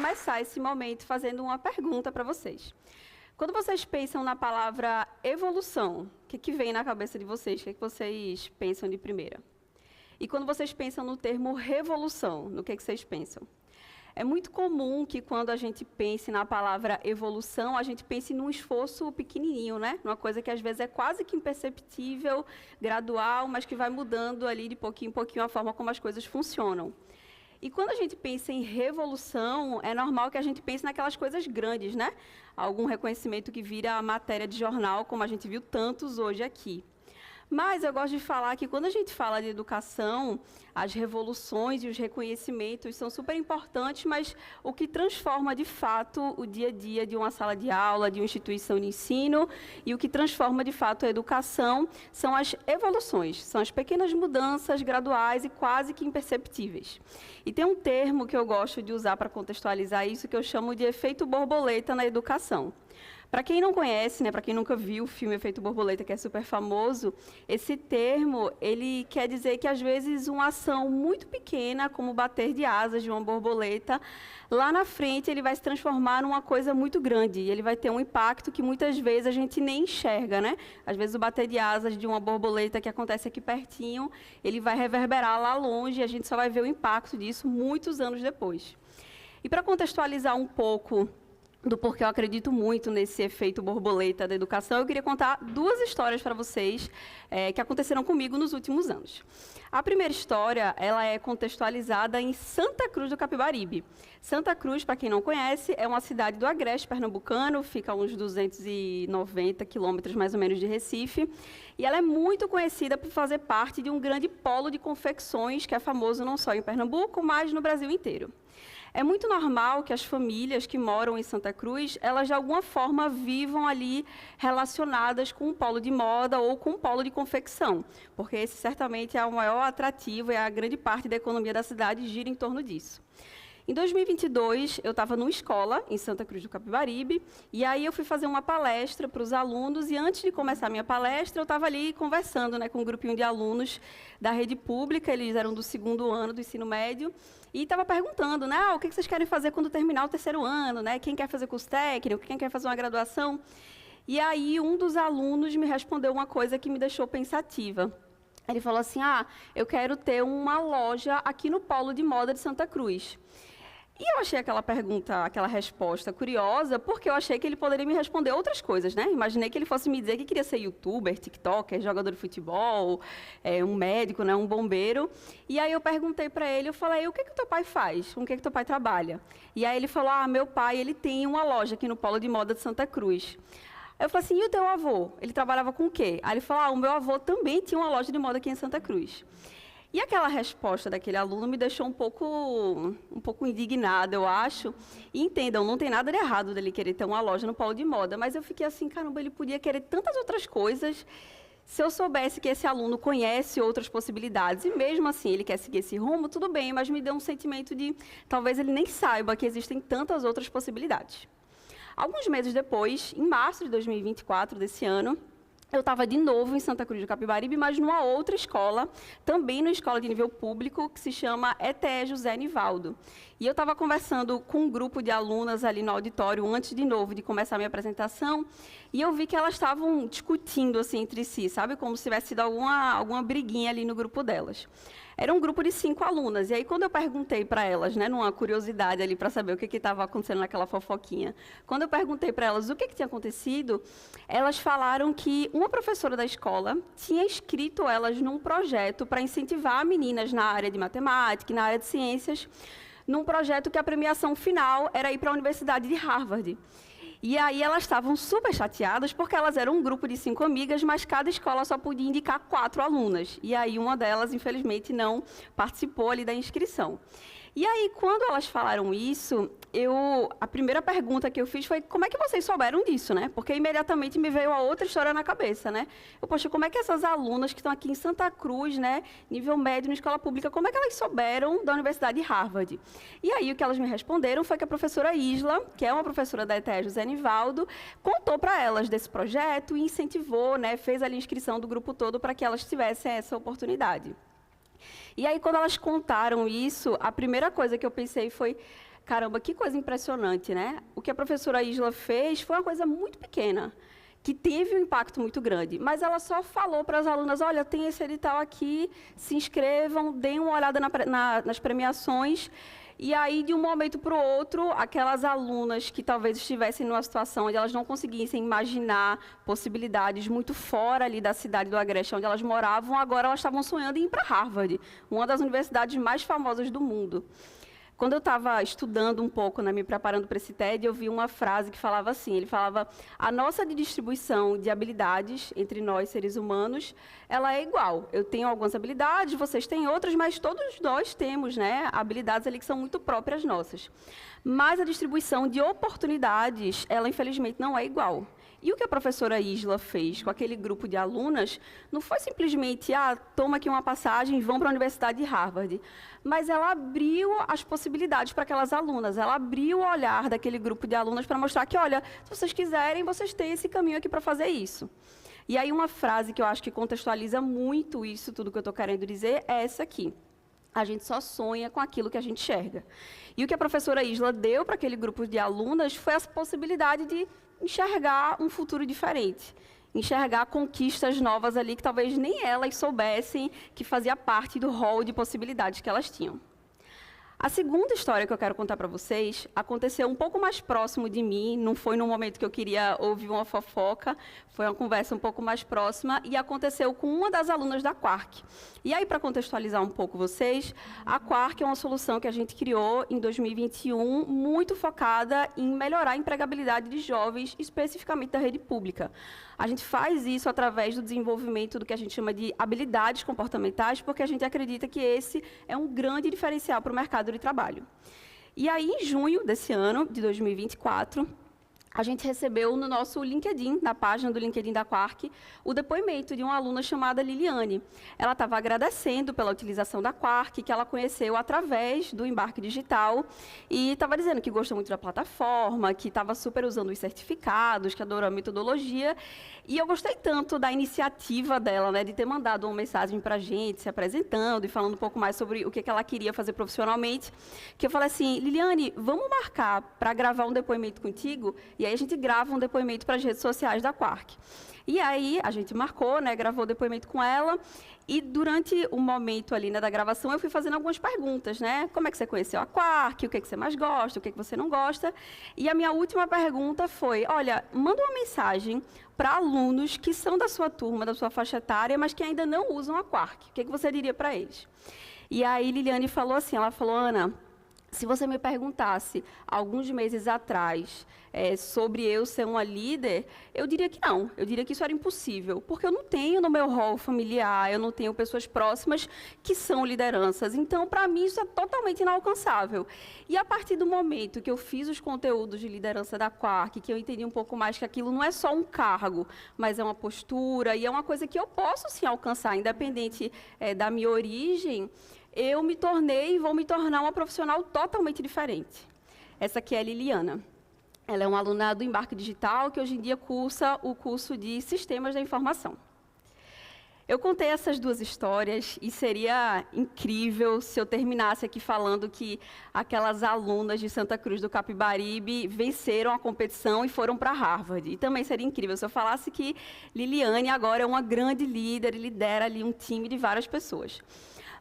começar esse momento fazendo uma pergunta para vocês. Quando vocês pensam na palavra evolução, o que vem na cabeça de vocês? O que vocês pensam de primeira? E quando vocês pensam no termo revolução, no que vocês pensam? É muito comum que quando a gente pense na palavra evolução, a gente pense num esforço pequenininho, né? Numa coisa que às vezes é quase que imperceptível, gradual, mas que vai mudando ali de pouquinho em pouquinho a forma como as coisas funcionam. E quando a gente pensa em revolução, é normal que a gente pense naquelas coisas grandes, né? Algum reconhecimento que vira matéria de jornal, como a gente viu tantos hoje aqui. Mas eu gosto de falar que quando a gente fala de educação, as revoluções e os reconhecimentos são super importantes, mas o que transforma de fato o dia a dia de uma sala de aula, de uma instituição de ensino, e o que transforma de fato a educação são as evoluções, são as pequenas mudanças graduais e quase que imperceptíveis. E tem um termo que eu gosto de usar para contextualizar isso, que eu chamo de efeito borboleta na educação. Para quem não conhece, né, para quem nunca viu o filme Efeito Borboleta, que é super famoso, esse termo, ele quer dizer que, às vezes, uma ação muito pequena, como bater de asas de uma borboleta, lá na frente ele vai se transformar numa coisa muito grande, e ele vai ter um impacto que, muitas vezes, a gente nem enxerga, né? Às vezes, o bater de asas de uma borboleta que acontece aqui pertinho, ele vai reverberar lá longe, e a gente só vai ver o impacto disso muitos anos depois. E para contextualizar um pouco do porquê eu acredito muito nesse efeito borboleta da educação, eu queria contar duas histórias para vocês que aconteceram comigo nos últimos anos. A primeira história, ela é contextualizada em Santa Cruz do Capibaribe. Santa Cruz, para quem não conhece, é uma cidade do Agreste pernambucano, fica a uns 290 quilômetros mais ou menos de Recife, e ela é muito conhecida por fazer parte de um grande polo de confecções que é famoso não só em Pernambuco, mas no Brasil inteiro. É muito normal que as famílias que moram em Santa Cruz, elas de alguma forma vivam ali relacionadas com um polo de moda ou com um polo de confecção, porque esse certamente é o maior atrativo e a grande parte da economia da cidade gira em torno disso. Em 2022, eu estava numa escola em Santa Cruz do Capibaribe, e aí eu fui fazer uma palestra para os alunos, e antes de começar a minha palestra, eu estava ali conversando, né, com um grupinho de alunos da rede pública, eles eram do 2º ano do ensino médio, e estava perguntando, né, o que vocês querem fazer quando terminar o 3º ano, né, quem quer fazer curso técnico, quem quer fazer uma graduação? E aí um dos alunos me respondeu uma coisa que me deixou pensativa. Ele falou assim, eu quero ter uma loja aqui no polo de moda de Santa Cruz. E eu achei aquela pergunta, aquela resposta curiosa, porque eu achei que ele poderia me responder outras coisas, né? Imaginei que ele fosse me dizer que queria ser youtuber, tiktoker, jogador de futebol, um médico, né, um bombeiro. E aí eu perguntei para ele, eu falei, o que o teu pai faz? Com o que teu pai trabalha? E aí ele falou, meu pai, ele tem uma loja aqui no Polo de Moda de Santa Cruz. Eu falei assim, e o teu avô? Ele trabalhava com o quê? Aí ele falou, o meu avô também tinha uma loja de moda aqui em Santa Cruz. E aquela resposta daquele aluno me deixou um pouco indignada, eu acho. E entendam, não tem nada de errado dele querer ter uma loja no polo de moda, mas eu fiquei assim, caramba, ele podia querer tantas outras coisas. Se eu soubesse que esse aluno conhece outras possibilidades, e mesmo assim ele quer seguir esse rumo, tudo bem, mas me deu um sentimento de, talvez ele nem saiba que existem tantas outras possibilidades. Alguns meses depois, em março de 2024 desse ano, eu estava de novo em Santa Cruz do Capibaribe, mas numa outra escola, também numa escola de nível público, que se chama ETE José Nivaldo. E eu estava conversando com um grupo de alunas ali no auditório, antes de novo de começar a minha apresentação, e eu vi que elas estavam discutindo assim, entre si, sabe? Como se tivesse sido alguma briguinha ali no grupo delas. Era um grupo de 5 alunas, e aí quando eu perguntei para elas, né, numa curiosidade ali para saber o que estava acontecendo naquela fofoquinha, quando eu perguntei para elas o que tinha acontecido, elas falaram que uma professora da escola tinha inscrito elas num projeto para incentivar meninas na área de matemática e na área de ciências, num projeto que a premiação final era ir para a Universidade de Harvard. E aí elas estavam super chateadas, porque elas eram um grupo de 5 amigas, mas cada escola só podia indicar 4 alunas. E aí uma delas, infelizmente, não participou ali da inscrição. E aí, quando elas falaram isso, a primeira pergunta que eu fiz foi, como é que vocês souberam disso, né? Porque imediatamente me veio a outra história na cabeça, né? Poxa, como é que essas alunas que estão aqui em Santa Cruz, né, nível médio, na escola pública, como é que elas souberam da Universidade de Harvard? E aí, o que elas me responderam foi que a professora Isla, que é uma professora da ETE José Nivaldo, contou para elas desse projeto e incentivou, né, fez ali a inscrição do grupo todo para que elas tivessem essa oportunidade. E aí, quando elas contaram isso, a primeira coisa que eu pensei foi, caramba, que coisa impressionante, né? O que a professora Isla fez foi uma coisa muito pequena, que teve um impacto muito grande, mas ela só falou para as alunas, olha, tem esse edital aqui, se inscrevam, deem uma olhada nas premiações, e aí, de um momento para o outro, aquelas alunas que talvez estivessem numa situação onde elas não conseguissem imaginar possibilidades muito fora ali da cidade do Agreste, onde elas moravam, agora elas estavam sonhando em ir para Harvard, uma das universidades mais famosas do mundo. Quando eu estava estudando um pouco, me preparando para esse TED, eu vi uma frase que falava assim, ele falava, a nossa distribuição de habilidades entre nós, seres humanos, ela é igual. Eu tenho algumas habilidades, vocês têm outras, mas todos nós temos, né, habilidades ali que são muito próprias nossas. Mas a distribuição de oportunidades, ela infelizmente não é igual. E o que a professora Isla fez com aquele grupo de alunas não foi simplesmente, toma aqui uma passagem e vão para a Universidade de Harvard, mas ela abriu as possibilidades para aquelas alunas, ela abriu o olhar daquele grupo de alunas para mostrar que, olha, se vocês quiserem, vocês têm esse caminho aqui para fazer isso. E aí uma frase que eu acho que contextualiza muito isso, tudo que eu estou querendo dizer, é essa aqui. A gente só sonha com aquilo que a gente enxerga. E o que a professora Isla deu para aquele grupo de alunas foi a possibilidade de enxergar um futuro diferente, enxergar conquistas novas ali que talvez nem elas soubessem que fazia parte do rol de possibilidades que elas tinham. A segunda história que eu quero contar para vocês aconteceu um pouco mais próximo de mim, não foi no momento que eu queria ouvir uma fofoca, foi uma conversa um pouco mais próxima e aconteceu com uma das alunas da Quark. E aí, para contextualizar um pouco vocês, a Quark é uma solução que a gente criou em 2021, muito focada em melhorar a empregabilidade de jovens, especificamente da rede pública. A gente faz isso através do desenvolvimento do que a gente chama de habilidades comportamentais, porque a gente acredita que esse é um grande diferencial para o mercado de trabalho. E aí, em junho desse ano, de 2024, a gente recebeu no nosso LinkedIn, na página do LinkedIn da Quark, o depoimento de uma aluna chamada Liliane. Ela estava agradecendo pela utilização da Quark, que ela conheceu através do Embarque Digital, e estava dizendo que gostou muito da plataforma, que estava super usando os certificados, que adorou a metodologia. E eu gostei tanto da iniciativa dela, de ter mandado uma mensagem para a gente, se apresentando e falando um pouco mais sobre o que ela queria fazer profissionalmente, que eu falei assim, Liliane, vamos marcar para gravar um depoimento contigo? E aí a gente grava um depoimento para as redes sociais da Quark. E aí a gente marcou, gravou o depoimento com ela, e durante o momento ali da gravação eu fui fazendo algumas perguntas, Como é que você conheceu a Quark, o que você mais gosta, o que você não gosta? E a minha última pergunta foi, olha, manda uma mensagem para alunos que são da sua turma, da sua faixa etária, mas que ainda não usam a Quark. O que você diria para eles? E aí Liliane falou assim, ela falou, Ana, se você me perguntasse, alguns meses atrás, sobre eu ser uma líder, eu diria que não. Eu diria que isso era impossível, porque eu não tenho no meu rol familiar, eu não tenho pessoas próximas que são lideranças. Então, para mim, isso é totalmente inalcançável. E a partir do momento que eu fiz os conteúdos de liderança da Quark, que eu entendi um pouco mais que aquilo não é só um cargo, mas é uma postura, e é uma coisa que eu posso, sim, alcançar, independente da minha origem, eu me tornei e vou me tornar uma profissional totalmente diferente. Essa aqui é a Liliana. Ela é uma aluna do Embarque Digital, que hoje em dia cursa o curso de Sistemas da Informação. Eu contei essas duas histórias e seria incrível se eu terminasse aqui falando que aquelas alunas de Santa Cruz do Capibaribe venceram a competição e foram para Harvard. E também seria incrível se eu falasse que Liliane agora é uma grande líder e lidera ali um time de várias pessoas.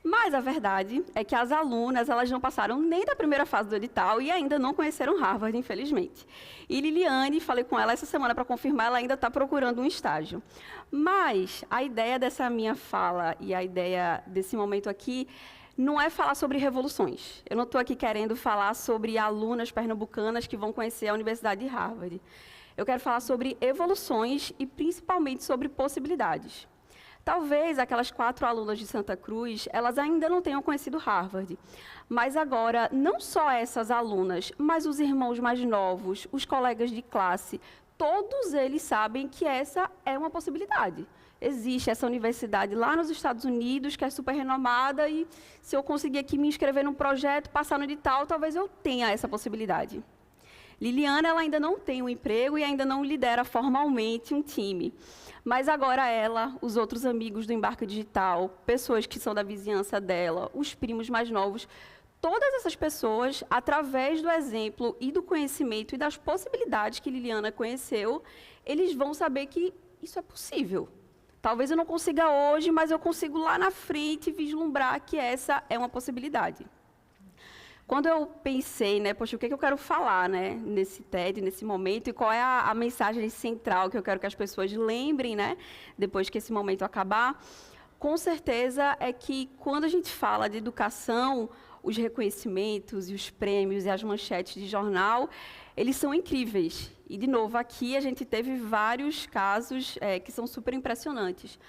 Mas a verdade é que as alunas, elas não passaram nem da primeira fase do edital e ainda não conheceram Harvard, infelizmente. E Liliane, falei com ela essa semana para confirmar, ela ainda está procurando um estágio. Mas a ideia dessa minha fala e a ideia desse momento aqui não é falar sobre revoluções. Eu não estou aqui querendo falar sobre alunas pernambucanas que vão conhecer a Universidade de Harvard. Eu quero falar sobre evoluções e principalmente sobre possibilidades. Talvez aquelas 4 alunas de Santa Cruz, elas ainda não tenham conhecido Harvard. Mas agora, não só essas alunas, mas os irmãos mais novos, os colegas de classe, todos eles sabem que essa é uma possibilidade. Existe essa universidade lá nos Estados Unidos, que é super renomada, e se eu conseguir aqui me inscrever num projeto, passar no edital, talvez eu tenha essa possibilidade. Liliana, ela ainda não tem um emprego e ainda não lidera formalmente um time. Mas agora ela, os outros amigos do Embarque Digital, pessoas que são da vizinhança dela, os primos mais novos, todas essas pessoas, através do exemplo e do conhecimento e das possibilidades que Liliana conheceu, eles vão saber que isso é possível. Talvez eu não consiga hoje, mas eu consigo lá na frente vislumbrar que essa é uma possibilidade. Quando eu pensei, né, poxa, o que eu quero falar, né, nesse TED, nesse momento, e qual é a mensagem central que eu quero que as pessoas lembrem, né, depois que esse momento acabar, com certeza é que quando a gente fala de educação, os reconhecimentos e os prêmios e as manchetes de jornal, eles são incríveis. E, de novo, aqui a gente teve vários casos que são super impressionantes.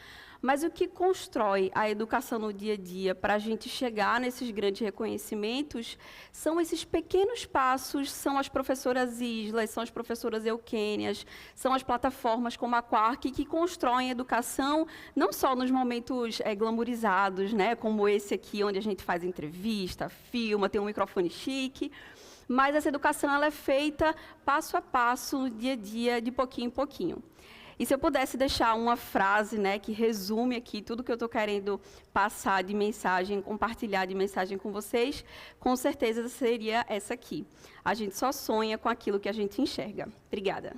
Mas o que constrói a educação no dia a dia para a gente chegar nesses grandes reconhecimentos são esses pequenos passos, são as professoras Islas, são as professoras Eukênias, são as plataformas como a Quark que constroem a educação não só nos momentos glamourizados, né, como esse aqui, onde a gente faz entrevista, filma, tem um microfone chique, mas essa educação ela é feita passo a passo, no dia a dia, de pouquinho em pouquinho. E se eu pudesse deixar uma frase, né, que resume aqui tudo que eu estou querendo passar de mensagem, compartilhar de mensagem com vocês, com certeza seria essa aqui. A gente só sonha com aquilo que a gente enxerga. Obrigada.